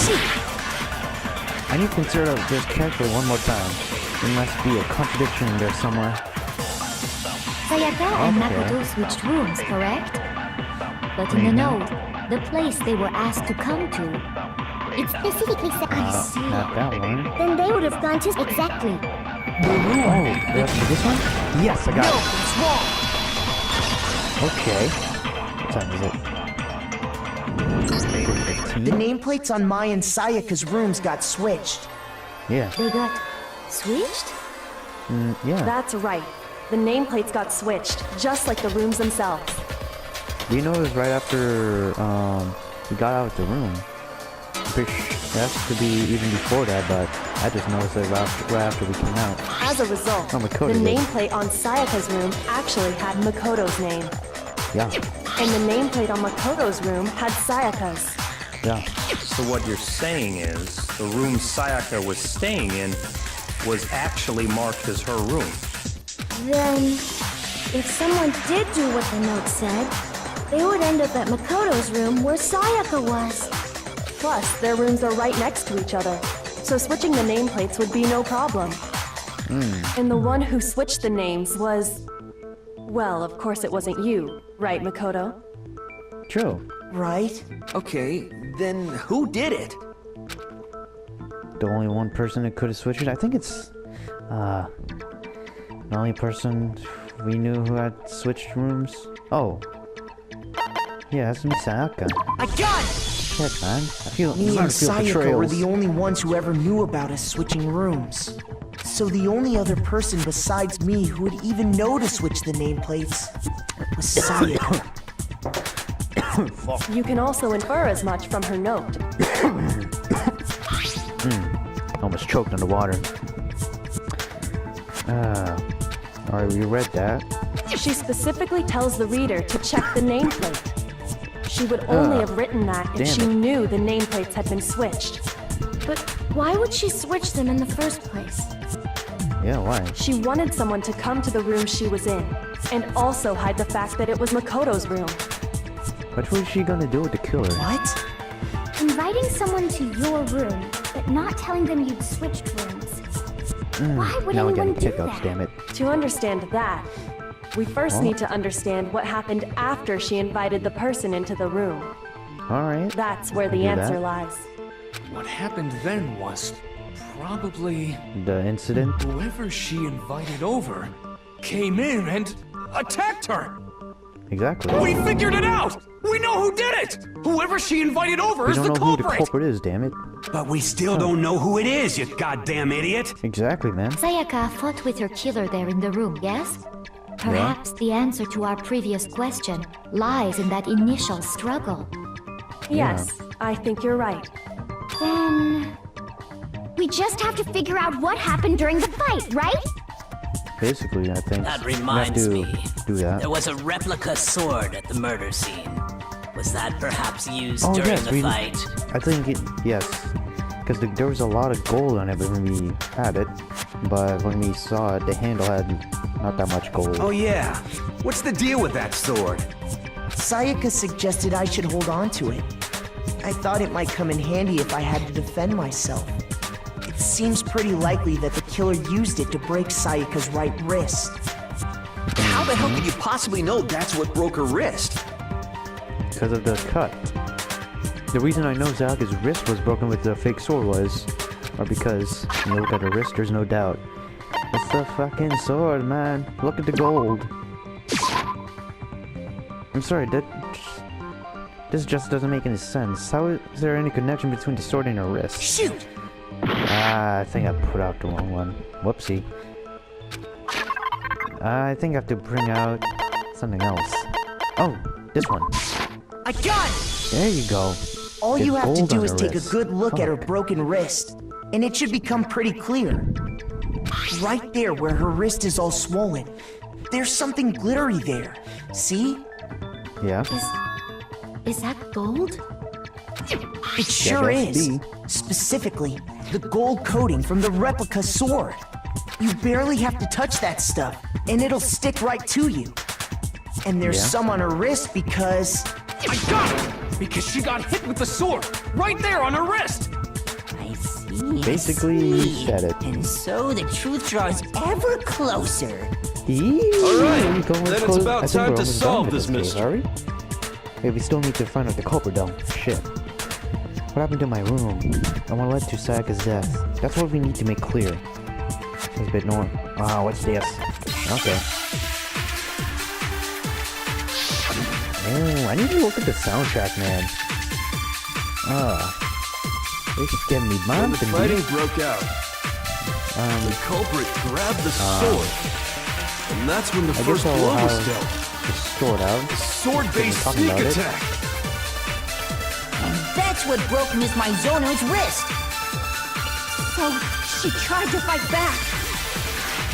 I need to consider this carefully one more time. There must be a contradiction in there somewhere. Sayaka and Makoto switched rooms, correct? But in the note, the place they were asked to come to, it specifically says, I see. Not that one. Then they would have gone to exactly. Oh, this one? Yes, I got it. Okay. What time is it? The nameplates on Mai and Sayaka's rooms got switched. Yeah. They got switched? Yeah. That's right. The nameplates got switched, just like the rooms themselves. Do you know it was right after we got out of the room? It has to be even before that, but I just noticed it right after we came out. As a result, the Makoto did. nameplate on Sayaka's room actually had Makoto's name. Yeah. And the nameplate on Makoto's room had Sayaka's. Yeah. So what you're saying is, the room Sayaka was staying in was actually marked as her room. Then, if someone did do what the note said, they would end up at Makoto's room where Sayaka was. Plus, their rooms are right next to each other, so switching the nameplates would be no problem. And the one who switched the names was... Well, of course it wasn't you, right, Makoto? True. Right? Okay, then who did it? The only one person that could have switched it? I think it's... the only person we knew who had switched rooms? Oh. Yeah, that's me, Sayaka. I got it! Shit, man. Me and Sayaka betrayals. were the only ones who ever knew about us switching rooms. So the only other person besides me who would even know to switch the nameplates was Sayaka. You can also infer as much from her note. Almost choked on the water. Alright, we read that. She specifically tells the reader to check the nameplate. She would only have written that if she knew the nameplates had been switched. But why would she switch them in the first place? Yeah, why? She wanted someone to come to the room she was in, and also hide the fact that it was Makoto's room. What was she gonna do with the killer? What? Inviting someone to your room, but not telling them you'd switched rooms. Why would now we're anyone getting do hiccups, that? damn it. To understand that, we first need to understand what happened after she invited the person into the room. Alright. That's where the do answer that. lies. What happened then was probably The incident? whoever she invited over came in and attacked her. Exactly. We figured it out! We know who did it! Whoever she invited over We is don't the know who the culprit! culprit is, damn it. But we still don't know who it is, you goddamn idiot! Exactly, man. Sayaka fought with her killer there in the room, yes? Perhaps the answer to our previous question lies in that initial struggle. Yes, I think you're right. Then... we just have to figure out what happened during the fight, right? Basically, I think. That we have reminds to me. do that. There was a replica sword at the murder scene. Was that perhaps used Oh, during yes, the fight? I think yes. Because there was a lot of gold on it when we had it. But when we saw it, the handle had not that much gold. Oh yeah. What's the deal with that sword? Sayaka suggested I should hold on to it. I thought it might come in handy if I had to defend myself. It seems pretty likely that the killer used it to break Sayaka's right wrist. How the hell could you possibly know that's what broke her wrist? Because of the cut. The reason I know Sayaka's wrist was broken with the fake sword was, or because when you look at her wrist, there's no doubt. It's the fucking sword, man. Look at the gold. I'm sorry, this just doesn't make any sense. How is there any connection between the sword and her wrist? Shoot! Ah, I think I put out the wrong one. Whoopsie. I think I have to bring out something else. Oh, this one. I got it! There you go. All Get you have to gold do on is her take a wrist. good look at her Fuck. broken wrist, and it should become pretty clear. Right there where her wrist is all swollen, there's something glittery there. See? Yeah. Is that gold? It sure that's is. B. Specifically, the gold coating from the replica sword. You barely have to touch that stuff, and it'll stick right to you. And there's Yeah. some on her wrist because... I got it! Because she got hit with the sword! Right there on her wrist! I see. Basically, you said it. And so the truth draws ever closer. Alright, then it's about time to solve this mystery. Hey, we still need to find out the culprit though. Shit. What happened to my room? I want to lead to Sayaka's death. That's what we need to make clear. It's a bit north. Ah, what's this? Okay. Oh, I need to look at the soundtrack, man. This is getting me When bumping, the fighting dude. broke out, the culprit grabbed the sword. And that's when the I first guess I'll blow was have dealt. the sword out. Sword-based Talking sneak about it. attack. And that's what broke Miss Mizono's wrist. So she tried to fight back.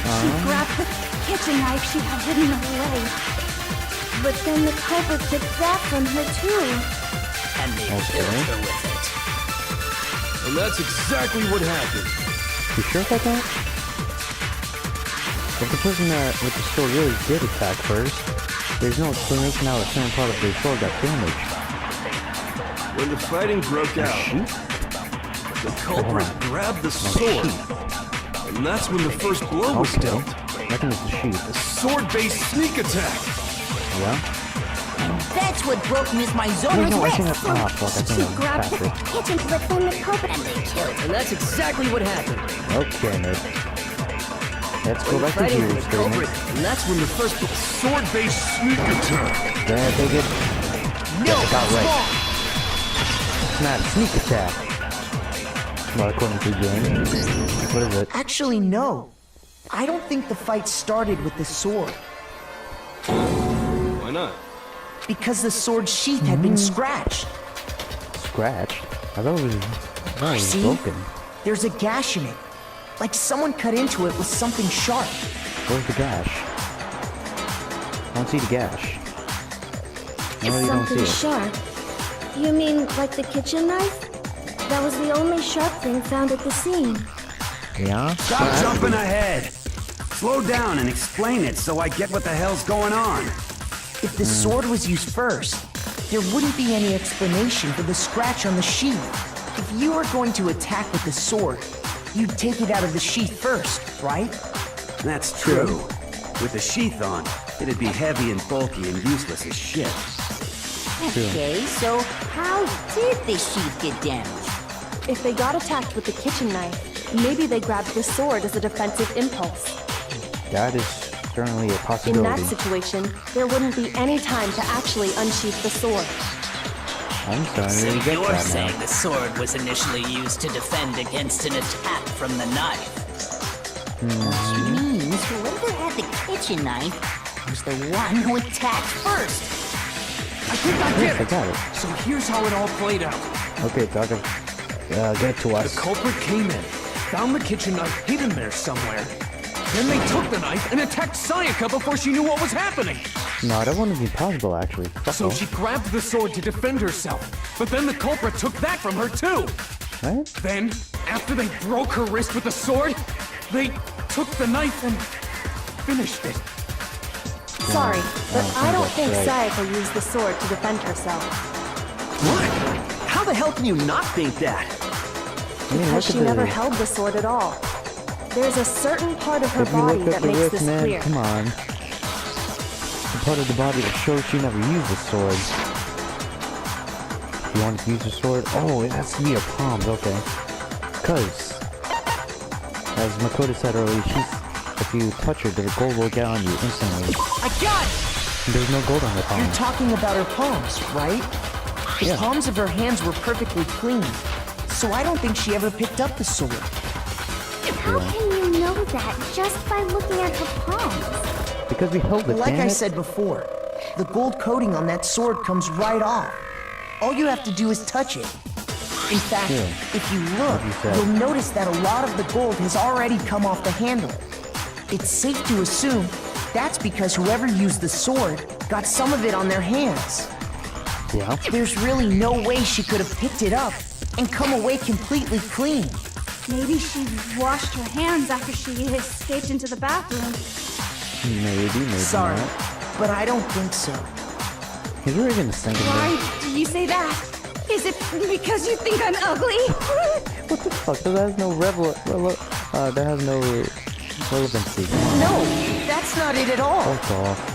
She grabbed the kitchen knife she had hidden away. But then the culprit took that from her too. And they Okay. killed her with it. And that's exactly what happened. You sure about that? If the person with the sword really did attack first, there's no explanation how a certain part of the sword got damaged. When the fighting broke out, the culprit grabbed the sword. And that's when the first blow was Okay. dealt. I think it's the sheath. Sword-based sneak attack. Yeah? And that's what broke Miss Wait, Mizono's no, I wrist. think I... Ah, fuck, I She think I'm grabbed the faster. kitchen but then the culprit and they killed her. And that's exactly what happened. Okay, Ned. Let's go back to Fighting here, with the culprit. And that's when the first sword-based sneak attack. There, take it. No, Yes, I got it right. wrong. It's not a sneak attack. Well, according to the game. What is it? Actually, no. I don't think the fight started with the sword, Why not? because the sword sheath had been scratched. Scratched? I thought it was... No, it was See? broken. There's a gash in it, like someone cut into it with something sharp. Where's the gash? I don't see the gash. I really don't see Something it. sharp. You mean like the kitchen knife? That was the only sharp thing found at the scene. Yeah? Stop jumping ahead! Slow down and explain it so I get what the hell's going on. If the sword was used first, there wouldn't be any explanation for the scratch on the sheath. If you were going to attack with the sword, you'd take it out of the sheath first, right? That's true. With the sheath on, it'd be heavy and bulky and useless as shit. Okay, so how did the sheath get damaged? If they got attacked with the kitchen knife, maybe they grabbed the sword as a defensive impulse. That is certainly a In possibility. that situation, there wouldn't be any time to actually unsheath the sword. I'm starting So to get you're that saying now. the sword was initially used to defend against an attack from the knife? Which means whoever had the kitchen knife was the one who attacked first. I think I Yes, I get got it. it. So here's how it all played out. Okay, Doctor. Get it to The us. culprit came in, found the kitchen knife hidden there somewhere. Then they took the knife and attacked Sayaka before she knew what was happening. No, that wouldn't be possible, actually. Fuck So off. she grabbed the sword to defend herself. But then the culprit took that from her too. What? Then, after they broke her wrist with the sword, they took the knife and finished it. Sorry, but I don't think right. Sayaka used the sword to defend herself. What? How the hell can you not think that? I mean, Because look she at never the, held the sword at all. There's a certain part of her if you body look at that the makes wrist, this man, clear. come on. The part of the body that shows she never used the sword. You wanted to use the sword? Oh, it has to be her palms, okay. Because, as Makoto said earlier, if you touch her, the gold will get on you instantly. I got it! There's no gold on her You're palms. talking about her palms, right? The Yeah. palms of her hands were perfectly clean, so I don't think she ever picked up the sword. How can you know that just by looking at her palms? Because we held it, Like damn I it. said before, the gold coating on that sword comes right off. All you have to do is touch it. In fact, Yeah. if you look, Like you said. you'll notice that a lot of the gold has already come off the handle. It's safe to assume that's because whoever used the sword got some of it on their hands. Yeah. There's really no way she could have picked it up and come away completely clean. Maybe she washed her hands after she escaped into the bathroom. Maybe Sorry, not. but I don't think so. He's really gonna sink in Why there. do you say that? Is it because you think I'm ugly? What the fuck? That has no that has no relevancy. No, that's not it at all. Fuck off.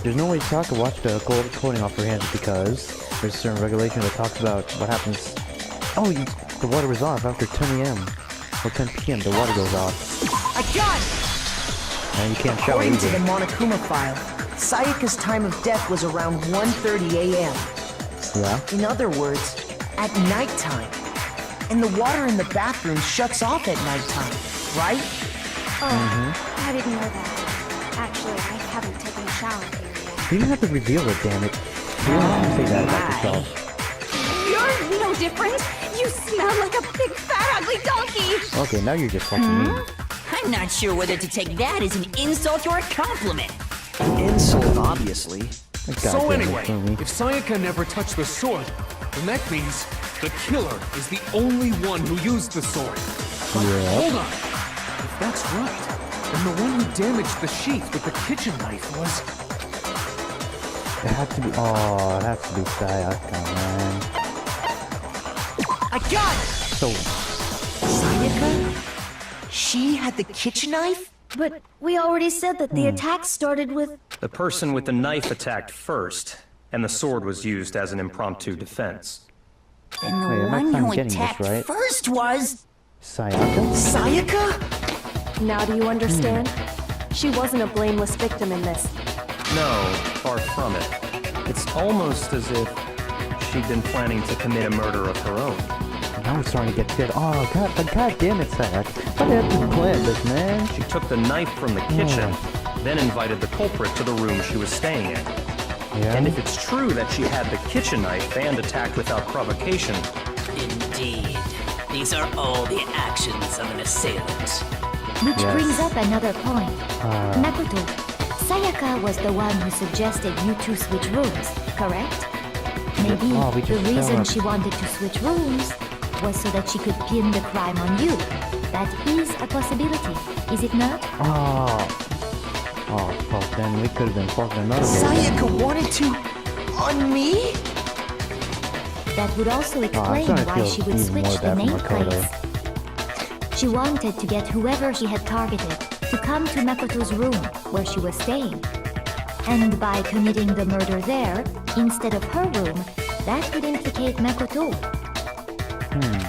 There's no way Sayaka watched the gold coating off her hands because there's a certain regulation that talks about what happens. Oh, the water is off after 10 a.m. or 10 p.m. The water goes off, I got it! and you can't shower According to either. the Monokuma file, Sayaka's time of death was around 1:30 a.m. Yeah. In other words, at nighttime. And the water in the bathroom shuts off at nighttime, right? Oh, I didn't know that. Actually, I haven't taken a shower here yet. You didn't have to reveal it, damn it. You don't have to say that about yourself. You're no different. You smell like a big fat ugly donkey. Okay, now you're just fucking mean. I'm not sure whether to take that as an insult or a compliment. Insult, obviously. God So damn it, anyway, Tony. if Sayaka never touched the sword, then that means the killer is the only one who used the sword. But Yeah. hold on. If that's right, then the one who damaged the sheath with the kitchen knife was... It had to be. Oh, it has to be Sayaka, man. I got it! So, Sayaka? She had the kitchen knife? But we already said that the attack started with... The person with the knife attacked first, and the sword was used as an impromptu defense. Then the Wait, am I one who getting this attacked right? first was... Sayaka? Sayaka? Now do you understand? She wasn't a blameless victim in this. No, far from it. It's almost as if she'd been planning to commit a murder of her own. Now it's starting to get good. Oh, god damn it, Sayaka. How did you plan this, man? She took the knife from the kitchen, then invited the culprit to the room she was staying in. Yeah? And if it's true that she had the kitchen knife and attacked without provocation, Indeed. These are all the actions of an assailant. Which Yes. brings up another point. Makoto, Sayaka was the one who suggested you two switch rooms, correct? Maybe Oh, we the just reason fell she wanted to switch rooms was so that she could pin the crime on you. That is a possibility, is it not? Oh, fuck, then we could have been fucking another game. Sayaka wanted to... On me? That would also explain starting to why feel she would even more switch the bad for nameplates. She wanted to get whoever she had targeted to come to Makoto's room where she was staying. And by committing the murder there, instead of her room, that would implicate Makoto.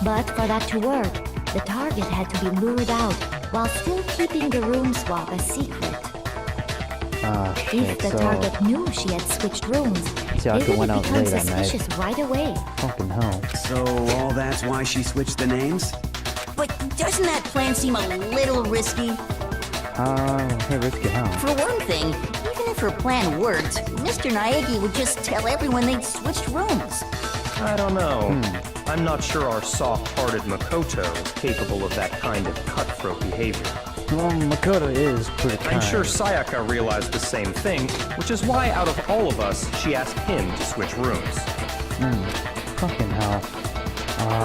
But for that to work, the target had to be lured out while still keeping the room swap a secret. If the target knew she had switched rooms, they would become suspicious right away. Fucking hell. So all that's why she switched the names? But doesn't that plan seem a little risky? Hey, risky how? For one thing, even if her plan worked, Mr. Naegi would just tell everyone they'd switched rooms. I don't know. I'm not sure our soft-hearted Makoto is capable of that kind of cutthroat behavior. Well, Makoto is pretty kind. I'm sure Sayaka realized the same thing, which is why out of all of us, she asked him to switch rooms. Fucking hell.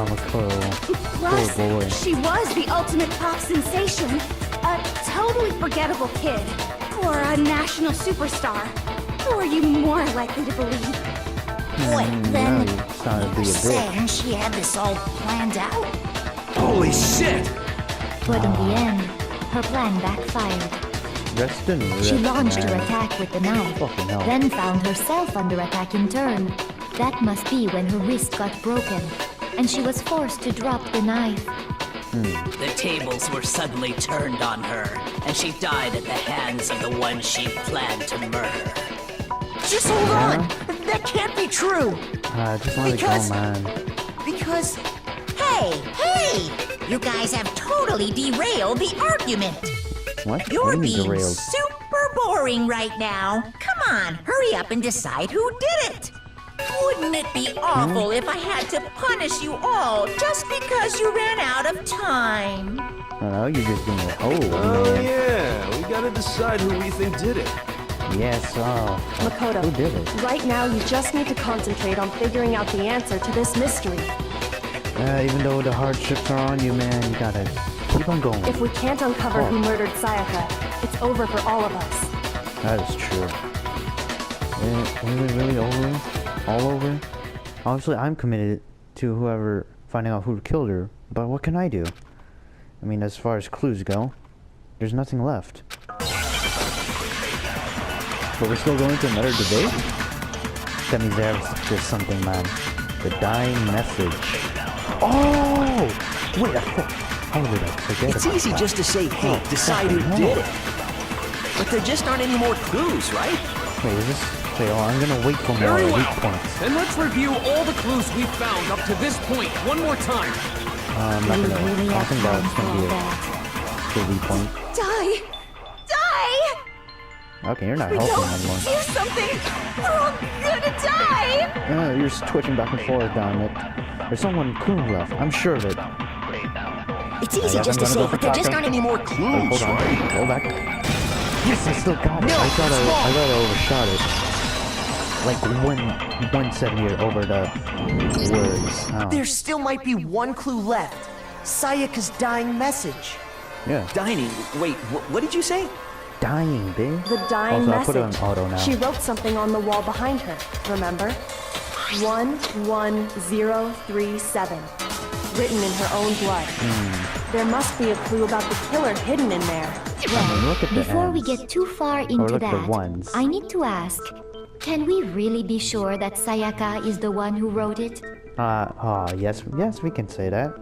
Makoto. Plus, Poor boy. she was the ultimate pop sensation. A totally forgettable kid. Or a national superstar. Who are you more likely to believe? Wait, then Sounded to be a bitch. saying she had this all planned out? Holy shit! But in the end, her plan backfired. Destiny. She launched her attack with the knife, Fucking hell. then found herself under attack in turn. That must be when her wrist got broken, and she was forced to drop the knife. The tables were suddenly turned on her, and she died at the hands of the one she planned to murder. Just hold on! That can't be true! Just let it go, man. Because... Hey! You guys have totally derailed the argument. What? You're What do you mean being derailed? super boring right now. Come on, hurry up and decide who did it. Wouldn't it be awful if I had to punish you all just because you ran out of time? I don't know, you're just being a hoe, Oh, man. yeah. We gotta decide who we think did it. Yes, Makoto, who did it? right now you just need to concentrate on figuring out the answer to this mystery. Even though the hardships are on you, man, you gotta keep on going. If we can't uncover who murdered Sayaka, it's over for all of us. That is true. Is it really over? All over? Obviously, I'm committed to whoever finding out who killed her, but what can I do? I mean, as far as clues go, there's nothing left. But we're still going to another debate? That means there's something, man. The dying message. Oh! Wait, how did I forget It's about easy that? just to say, hey, decide who fucking did hell. it. But there just aren't any more clues, right? Wait, is this... Wait, I'm gonna wait for more Very weak well. points. Then let's review all the clues we've found up to this point one more time. I'm not gonna... I don't think that's gonna be a weak point. Die! Die! Okay, you're not We helping don't anymore. do something! We're all gonna die! You're just twitching back and forth, damn it. There's someone cool left. I'm sure of it. It's easy just to say, but there just aren't any more clues, Hold on. right? Go back. Yes, I still got it. No, I thought small. I overshot it. Like 1 centimeter over the words. Oh. There still might be one clue left. Sayaka's dying message. Yeah. Dining. Wait, what did you say? Dying, babe. The dying Also, I'll put it on message. auto now. She wrote something on the wall behind her, remember? 11037. Written in her own blood. There must be a clue about the killer hidden in there. Well, look at the Before we ends. get too far look into at the that, ones. I need to ask, can we really be sure that Sayaka is the one who wrote it? Yes, we can say that.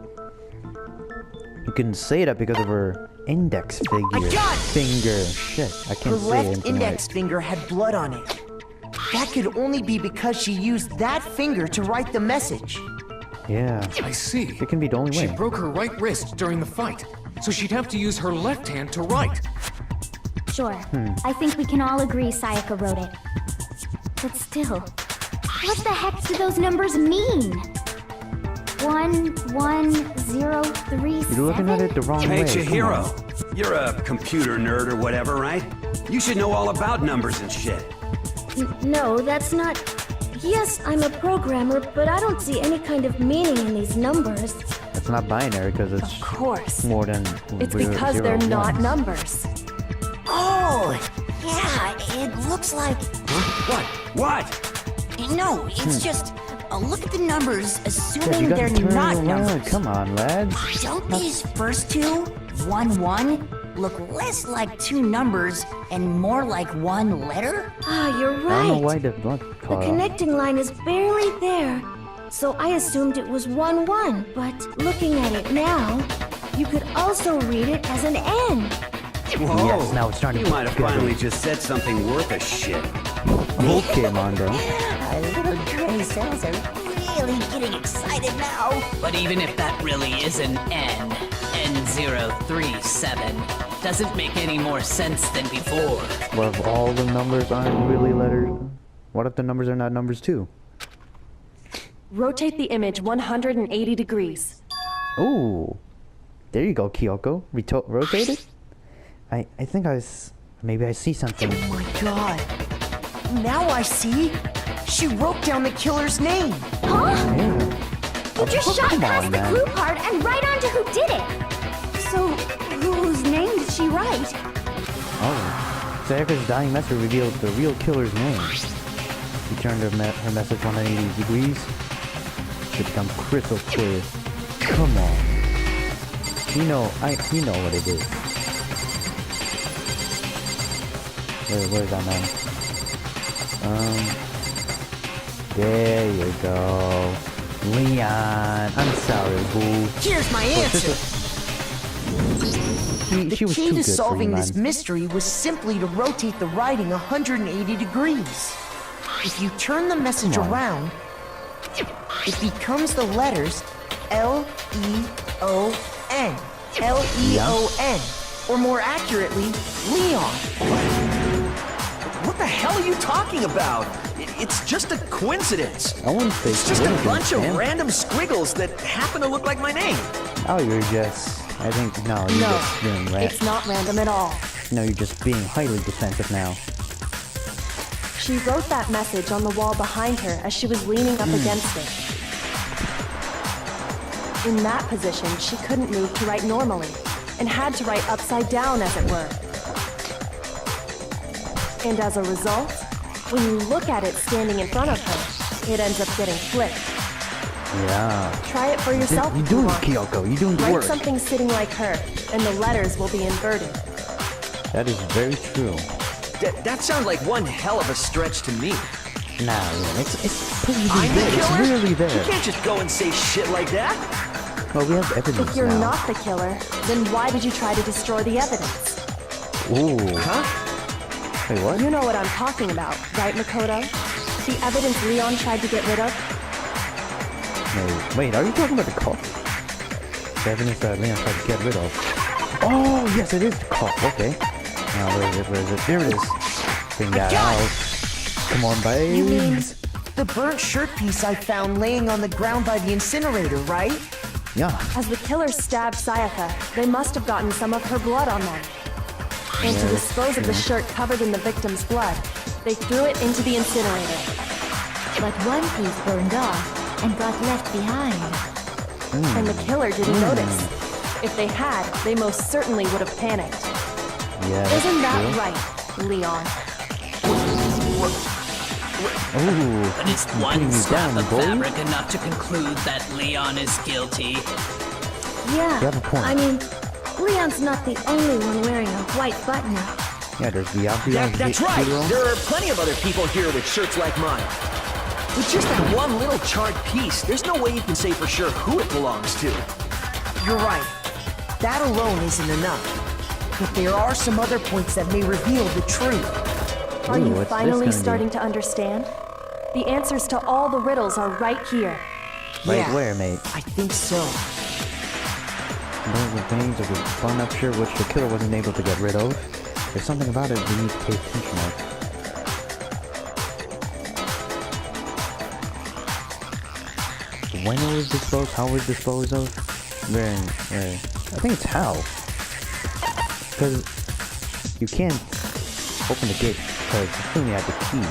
You can say that because of her index figure. I got it! Finger. Shit, I Her can't say left anything index right. finger had blood on it. That could only be because she used that finger to write the message. Yeah. I see. It can be the only She way. broke her right wrist during the fight, so she'd have to use her left hand to write. Sure. I think we can all agree Sayaka wrote it. But still, what the heck do those numbers mean? 11037? You're looking at it the wrong Hey, way. come Chihiro. on. You're a computer nerd or whatever, right? You should know all about numbers and shit. No, that's not... Yes, I'm a programmer, but I don't see any kind of meaning in these numbers. It's not binary because it's Of course. more than It's zero- because zero they're and not ones. numbers. Oh, yeah, it looks like... What? No, it's just look at the numbers, Dad, you assuming gotta they're turn not around. numbers. Come on, lads. Don't these first two, 1 1, look less like two numbers and more like one letter? Ah, you're I don't know right. why the The connecting line is barely there. So I assumed it was 1 1, but looking at it now, you could also read it as an N. Whoa! Yes, now it's starting You to might have get finally it. just said something worth a shit. Okay, Mondo. Our little gray cells are really getting excited now. But even if that really is an N, N037, doesn't make any more sense than before. What if all the numbers aren't really letters? What if the numbers are not numbers too? Rotate the image 180 degrees. Ooh. There you go, Kyoko. Rotate it? I think maybe I see something. Oh my god. Now I see. She wrote down the killer's name. Huh? Yeah. You just shot come past on, the man. clue part and right onto who did it. So, whose name did she write? Oh. Sayaka's dying message revealed the real killer's name. She turned her message 180 degrees to become crystal clear. Come on. You know what it is. Where's that man? There you go. Leon, I'm sorry, boo. Here's my answer. She was Key too to good for you, solving man. this mystery was simply to rotate the writing 180 degrees. If you turn the message Come on. around, it becomes the letters L-E-O-N. L-E-O-N. Or more accurately, Leon. What the hell are you talking about? It's just a coincidence. I wouldn't say It's just a bunch of coincidence, man. random squiggles that happen to look like my name. Oh, you're just... I think, no, you're No, just being it's not random at all. No, you're just being highly defensive now. She wrote that message on the wall behind her as she was leaning up against it. In that position, she couldn't move to write normally, and had to write upside down, as it were. And as a result, when you look at it standing in front of her, it ends up getting flipped. Yeah. Try it for yourself You're if you doing it, want. Kyoko. You're doing the Write work. something sitting like her, and the letters will be inverted. That is very true. That sounds like one hell of a stretch to me. Nah, Leon, it's pretty I'm the there. It's killer? really You there. can't just go and say shit like that. Well, we have evidence If you're now. not the killer, then why did you try to destroy the evidence? Ooh. Huh? Wait, what? You know what I'm talking about, right, Makoto? The evidence Leon tried to get rid of? No, wait, are you talking about the cult? The evidence that Leon tried to get rid of. Oh, yes, it is the cult. Okay. Where is it? Where is it? There it is. Bring that got out. Come on, You mean babes. the burnt shirt piece I found laying on the ground by the incinerator, right? Yeah. As the killers stabbed Sayaka, they must have gotten some of her blood on them. And to dispose of the shirt covered in the victim's blood, they threw it into the incinerator. But one piece burned off and got left behind. And the killer didn't notice. If they had, they most certainly would have panicked. Yeah. that's Isn't that true. right, Leon? Ooh. But is putting one you scrap down, of boy. fabric enough to conclude that Leon is guilty? Yeah, You have a point. I mean, Leon's not the only one wearing a white button-up. Yeah, there's the obvious. That's right. There are plenty of other people here with shirts like mine. With just that one little charred piece, there's no way you can say for sure who it belongs to. You're right. That alone isn't enough. But there are some other points that may reveal the truth. Are Ooh, you what's this finally gonna starting to understand? The answers to all the riddles are right here. Right Yeah, where, mate? I think so. Those remains of the burned-up shirt which the killer wasn't able to get rid of. There's something about it we need to pay attention of. When it was disposed, how it was disposed of? Where? I think it's how. Because you can't open the gate because you only have the keys.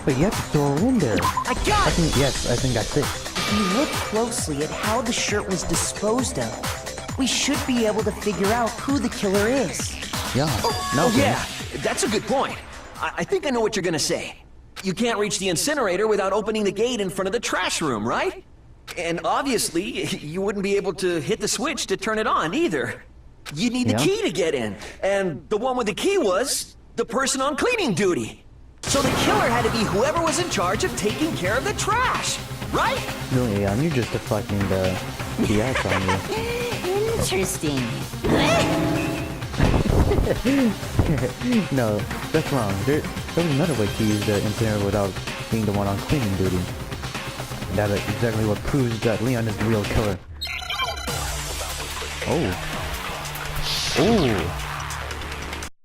But you have to throw it in there. I got it! Yes, I think that's it. If you look closely at how the shirt was disposed of, we should be able to figure out who the killer is. Yeah. Oh yeah, that's a good point. I think I know what you're gonna say. You can't reach the incinerator without opening the gate in front of the trash room, right? And obviously, you wouldn't be able to hit the switch to turn it on either. You need the key to get in, and the one with the key was the person on cleaning duty. So the killer had to be whoever was in charge of taking care of the trash, right? No, yeah, you're just deflecting the act on you. Interesting. No, that's wrong. There was another way to use the incinerator without being the one on cleaning duty. That is exactly what proves that Leon is the real killer. Oh. Oh.